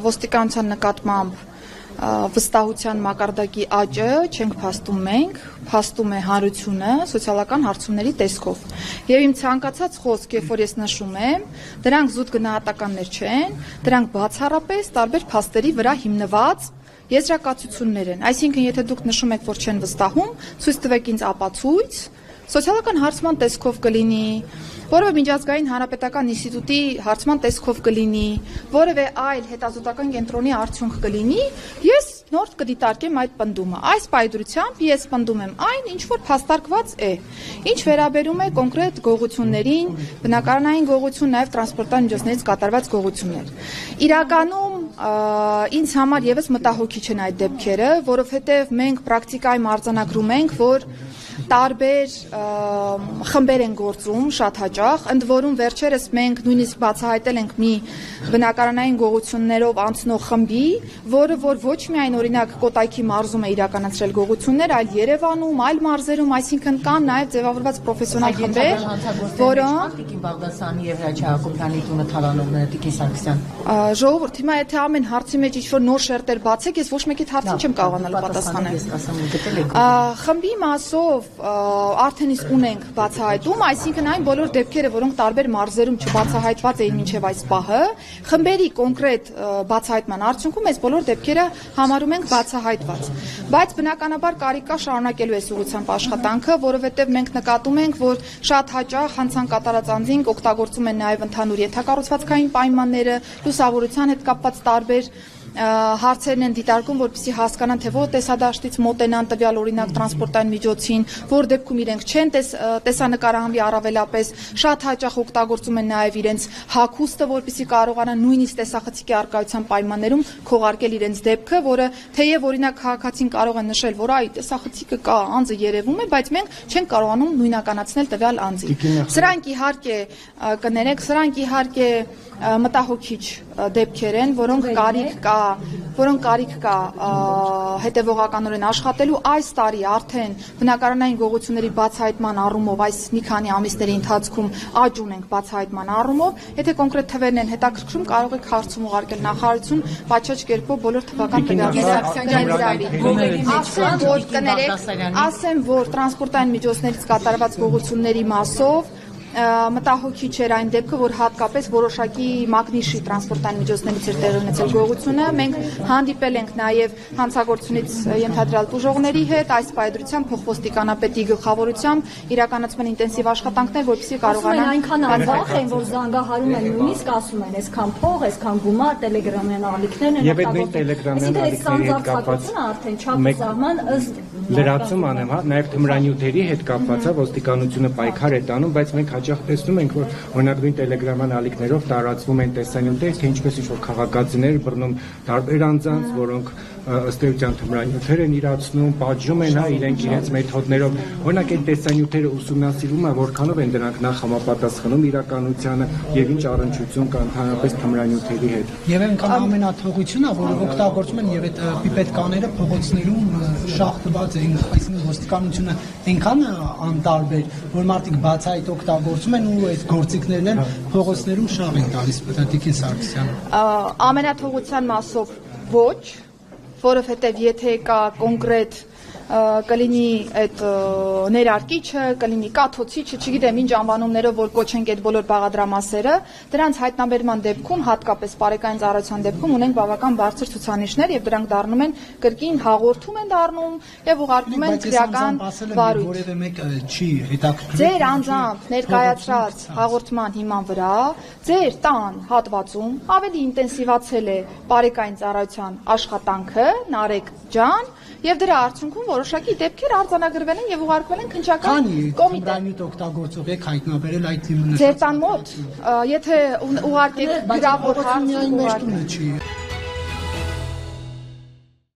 ոստիկանության նկատմամբ վստահության մակարդակի աճը չենք փաստում մենք, փաստում է հանրությունը սոցիալական հարցումների տեսքով։ Եվ իմ ցանկացած խոսք, երբ որ ես նշում եմ, դրանք զուտ գնահատականներ չեն, դրանք բացառապես տարբեր փաստերի վրա հիմնված եզրակացություններ են։ Այսինքն, եթե դուք նշում եք, որ չեն վստահում, ցույց տվեք ինձ ապացույց, սոցիալական հարցման տեսքով կլինի, որևէ միջազգային հանրապետական ինստիտուտի հարցման տեսքով կլինի, որևէ այլ հետազոտական կենտրոնի արդյունք կլինի, ես նոր կդիտարկեմ այդ պնդումը։ Այս պայծրությամբ ես պնդում եմ այն, ինչ որ փաստարկված է։ Ինչ վերաբերում է կոնկրետ գողություններին, բնակարանային գողություն, նաև տրանսպորտային միջոցներից կատարված գողություններ։ Իրականում ինձ համար եւս մտահոգիչ են այդ դեպքերը, որովհետեւ մենք պրակտիկայում արձանագրում ենք, որ տարբեր խմբեր են գործում շատ հաճախ, ընդ որում վերջերս մենք նույնիսկ բացահայտել ենք մի բնակարանային գողություններով անցնող խմբի, որը որ ոչ միայն օրինակ Կոտայքի մարզում է իրականացրել գողություններ, այլ Երևանում, այլ մարզերում, այսինքն կան նաև ձևավորված պրոֆեսիոնալ խմբեր, որոնք Տիկին Բաղդասարյանի եւ Հրաչյա Հակոբյանի տունը թալանողները Տիկին Սարգսյան։ Ժողովուրդ, հիմա եթե ամեն հարցի մեջ ինչ-որ նոր շերտեր բացեք, ես ոչ մեկի հարցին չեմ կարողանալ պատասխանել։ Խմբի մասով արդեն իսկ ունենք բացահայտում, այսինքն այն բոլոր դեպքերը, որոնք տարբեր մարզերում չբացահայտված էին մինչև այս պահը, խմբերի կոնկրետ բացահայտման արդյունքում այս բոլոր դեպքերը համարում ենք բացահայտված։ Բայց բնականաբար կարիք կա շարունակելու այս ուղղությամբ աշխատանքը, որովհետև մենք նկատում ենք, որ շատ հաճախ հանցան կատարած անձինք օգտագործում են նաև ընդհանուր ենթակառուցվածքային պայմանները, լուսավորության հետ կապված տարբեր հարցերն են դիտարկում, որպեսզի հասկանան, թե որ տեսադաշտից մոտենան տվյալ օրինակ տրանսպորտային միջոցին, որ դեպքում իրենք չեն տեսանկարահանվի առավելապես, շատ հաճախ օգտագործում են նաև իրենց հագուստը, որպեսզի կարողանան նույնիսկ տեսախցիկի առկայության պայմաններում քողարկել իրենց դեպքը, որը թեև օրինակ քաղաքացին կարող է նշել, որ այ տեսախցիկը կա, անձը երևում է, բայց մենք չենք կարողանում նույնականացնել տվյալ անձին։ Սրանք իհարկե կներեք, սրանք իհարկե մտահոգիչ դեպքեր են, որոնք կարիք կա հետևողականորեն աշխատելու։ Այս տարի արդեն բնակարանային գողությունների բացահայտման առումով այս մի քանի ամիսների ընթացքում աճ ունենք բացահայտման առումով։ Եթե կոնկրետ թվերն են հետաքրքրում, կարող եք հարցում ուղարկել նախարարություն, պատշաճ կերպով բոլոր թվական տվյալները։ Ասեմ, որ տրանսպորտային միջոցներից կատարված գողությունների մասով մտահոգիչ էր այն դեպքը, որ հատկապես որոշակի մագնիշի տրանսպորտային միջոցներից էր տեղի ունեցել գողությունը։ Մենք հանդիպել ենք նաև հանցագործությունից ենթադրյալ տուժողների հետ, այս պայծրությամբ փոխոստիկանապետի գլխավորությամբ իրականացման ինտենսիվ աշխատանքներ, որպեսզի կարողանան այնքան անվախ են, որ զանգահարում են, նույնիսկ ասում են, այսքան փող, այսքան գումար, տելեգրամյան ալիքներն են լրացում անեմ, հա, նաև թմրանյութերի հետ կապված է, ոստիկանությունը պայքար է տանում, բայց մենք հաճախ տեսնում ենք, որ օրինակ նույն տելեգրաման ալիքներով տարածվում են տեսանյութեր, թե ինչպես ինչ-որ քաղաքացիներ բռնում տարբեր անձանց, որոնք ըստ էության թմրանյութեր են իրացնում, պատժում են, հա, իրենք իրենց մեթոդներով։ Օրինակ այդ տեսանյութերը ուսումնասիրվում է, որքանով են դրանք նախ համապատասխանում իրականությանը եւ ինչ առնչություն կա ընդհանրապես թմրանյութերի հետ։ Եվ այնքան ամենաթողությունն է, որ օգտագործում են եւ այդ պիպետկաները փողոցներում շախտված են, այսինքն ոստիկանությունը այնքան անտարբեր, որ մարդիկ բացահայտ օգտագործում են ու այդ գործիքներն են փողոցներում շահ են տալիս Տիկին Սարգսյանը։ Ամենաթողության մասով ոչ, որովհետև եթե կա կոնկրետ կլինի այդ ներարկիչը, կլինի կաթոցիչը, չգիտեմ ինչ անվանումներով, որ կոչենք այդ բոլոր բաղադրամասերը, դրանց հայտնաբերման դեպքում, հատկապես բարեկային ծառայության դեպքում ունենք բավական բարձր ցուցանիշներ եւ դրանք դառնում են կրկին հաղորդում են դառնում եւ ուղարկում են քրեական վարույթ։ Որևէ մեկ չի հետաքրքրում։ Ձեր անձամբ ներկայացրած հաղորդման հիման վրա ձեր տան հատվածում ավելի ինտենսիվացել է բարեկային ծառայության աշխատանքը, Նարեկ ջան, եւ դրա արդյունքում որոշակի դեպքեր արձանագրվել են եւ ուղարկվել են քննչական կոմիտե։ Թմրանյութ օգտագործող եք հայտնաբերել այդ թիմը։ Ձեր տան մոտ, եթե ուղարկեք գրավոր հարց, միայն մեր տունը չի։